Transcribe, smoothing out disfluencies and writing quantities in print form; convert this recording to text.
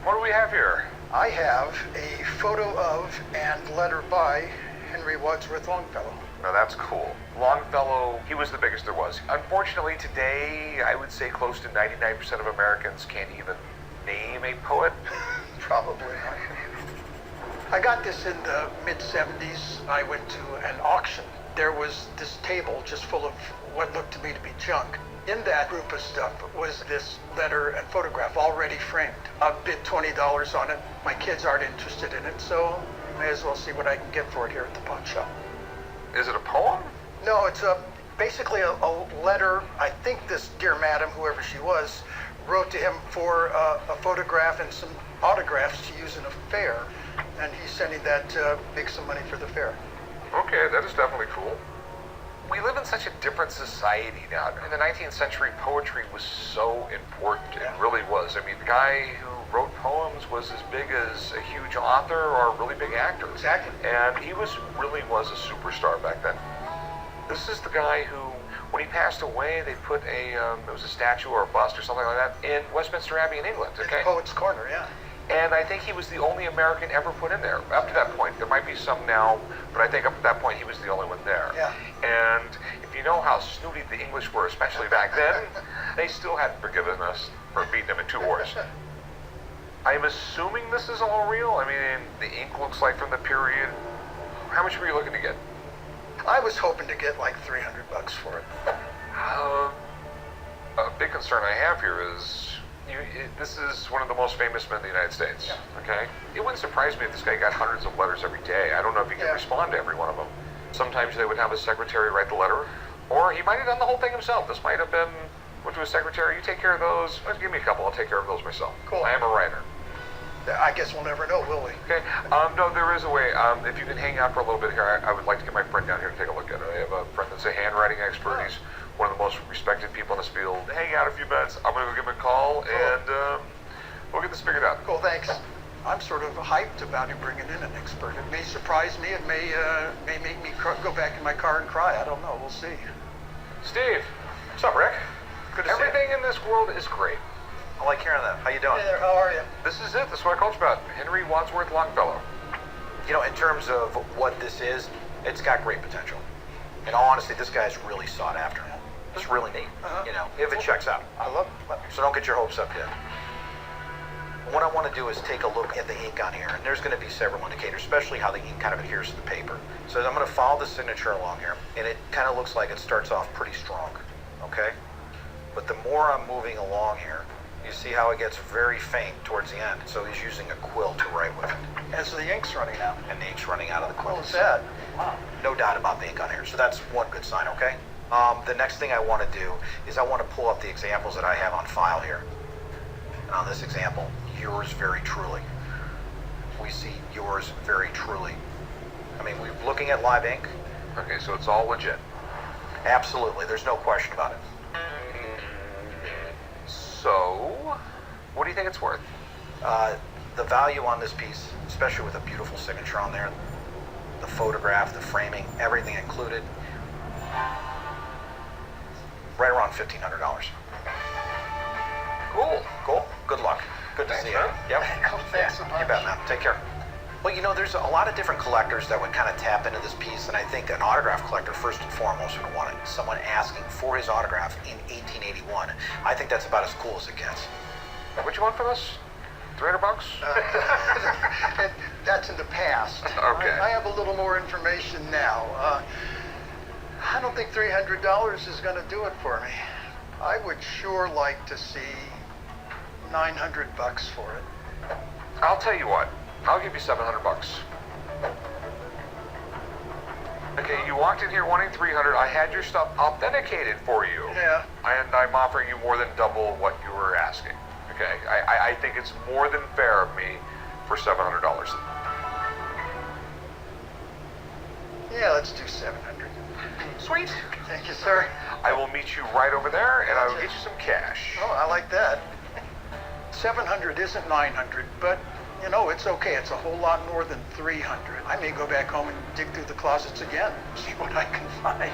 What do we have here? I have a photo of and letter by Henry Wadsworth Longfellow. Now that's cool. Longfellow, he was the biggest there was. Unfortunately today, I would say close to 99% of Americans can't even name a poet. Probably not. I got this in the mid-70s. I went to an auction. There was this table just full of what looked to me to be junk. In that group of stuff was this letter and photograph already framed. I bid $20 on it. My kids aren't interested in it, so may as well see what I can get for it here at the pawn shop. Is it a poem? No, it's basically a letter. I think this dear madam, whoever she was, wrote to him for a photograph and some autographs to use in a fair. And he's sending that to make some money for the fair. Okay, that is definitely cool. We live in such a different society now. In the 19th century, poetry was so important. It really was. I mean, the guy who wrote poems was as big as a huge author or a really big actor. Exactly. And he really was a superstar back then. This is the guy who, when he passed away, they put it was a statue or a bust or something like that in Westminster Abbey in England, okay? Poets' Corner, yeah. And I think he was the only American ever put in there. Up to that point, there might be some now, but I think up to that point he was the only one there. Yeah. And if you know how snooty the English were, especially back then, they still hadn't forgiven us for beating them in 2 wars. I'm assuming this is all real. I mean, the ink looks like from the period. How much were you looking to get? I was hoping to get like $300 for it. A big concern I have here is this is one of the most famous men in the United States, okay? It wouldn't surprise me if this guy got hundreds of letters every day. I don't know if he could respond to every one of them. Sometimes they would have a secretary write the letter, or he might have done the whole thing himself. This might have been, went to a secretary, you take care of those, give me a couple, I'll take care of those myself. Cool. I am a writer. I guess we'll never know, will we? Okay, no, there is a way. If you can hang out for a little bit here, I would like to get my friend down here to take a look at it. I have a friend that's a handwriting expert. He's one of the most respected people in this field. Hang out a few minutes. I'm going to go give him a call, and we'll get this figured out. Cool, thanks. I'm sort of hyped about him bringing in an expert. It may surprise me. It may make me go back in my car and cry. I don't know. We'll see. Steve. What's up, Rick? Good to see you. Everything in this world is great. I like hearing that. How you doing? Hey there, how are you? This is it. This is what I called you about. Henry Wadsworth Longfellow. You know, in terms of what this is, it's got great potential. In all honesty, this guy's really sought after. It's really neat, you know, if it checks out. I love it. So don't get your hopes up yet. What I want to do is take a look at the ink on here, and there's going to be several indicators, especially how the ink kind of adheres to the paper. So I'm going to follow the signature along here, and it kind of looks like it starts off pretty strong, okay? But the more I'm moving along here, you see how it gets very faint towards the end. So he's using a quill to write with it. And so the ink's running out. And the ink's running out of the quill. What was that? Wow. No doubt about the ink on here. So that's one good sign, okay? The next thing I want to do is I want to pull up the examples that I have on file here. And on this example, yours very truly. We see yours very truly. I mean, we're looking at live ink. Okay, so it's all legit. Absolutely, there's no question about it. So, what do you think it's worth? The value on this piece, especially with a beautiful signature on there, the photograph, the framing, everything included, right around $1,500. Cool. Cool. Good luck. Good to see you. man. Yep. Thanks so much. You bet, man. Take care. Well, you know, there's a lot of different collectors that would kind of tap into this piece, and I think an autograph collector, first and foremost, would want it. Someone asking for his autograph in 1881. I think that's about as cool as it gets. What you want for this? $300? That's in the past. Okay. I have a little more information now. I don't think $300 is going to do it for me. I would sure like to see $900 for it. I'll tell you what. I'll give you $700. Okay, you walked in here wanting $300. I had your stuff authenticated for you. Yeah. And I'm offering you more than double what you were asking. Okay, I think it's more than fair of me for $700. Yeah, let's do $700. Sweet. Thank you, sir. I will meet you right over there, and I will get you some cash. Oh, I like that. 700 isn't 900, but you know, it's okay. It's a whole lot more than 300. I may go back home and dig through the closets again, see what I can find.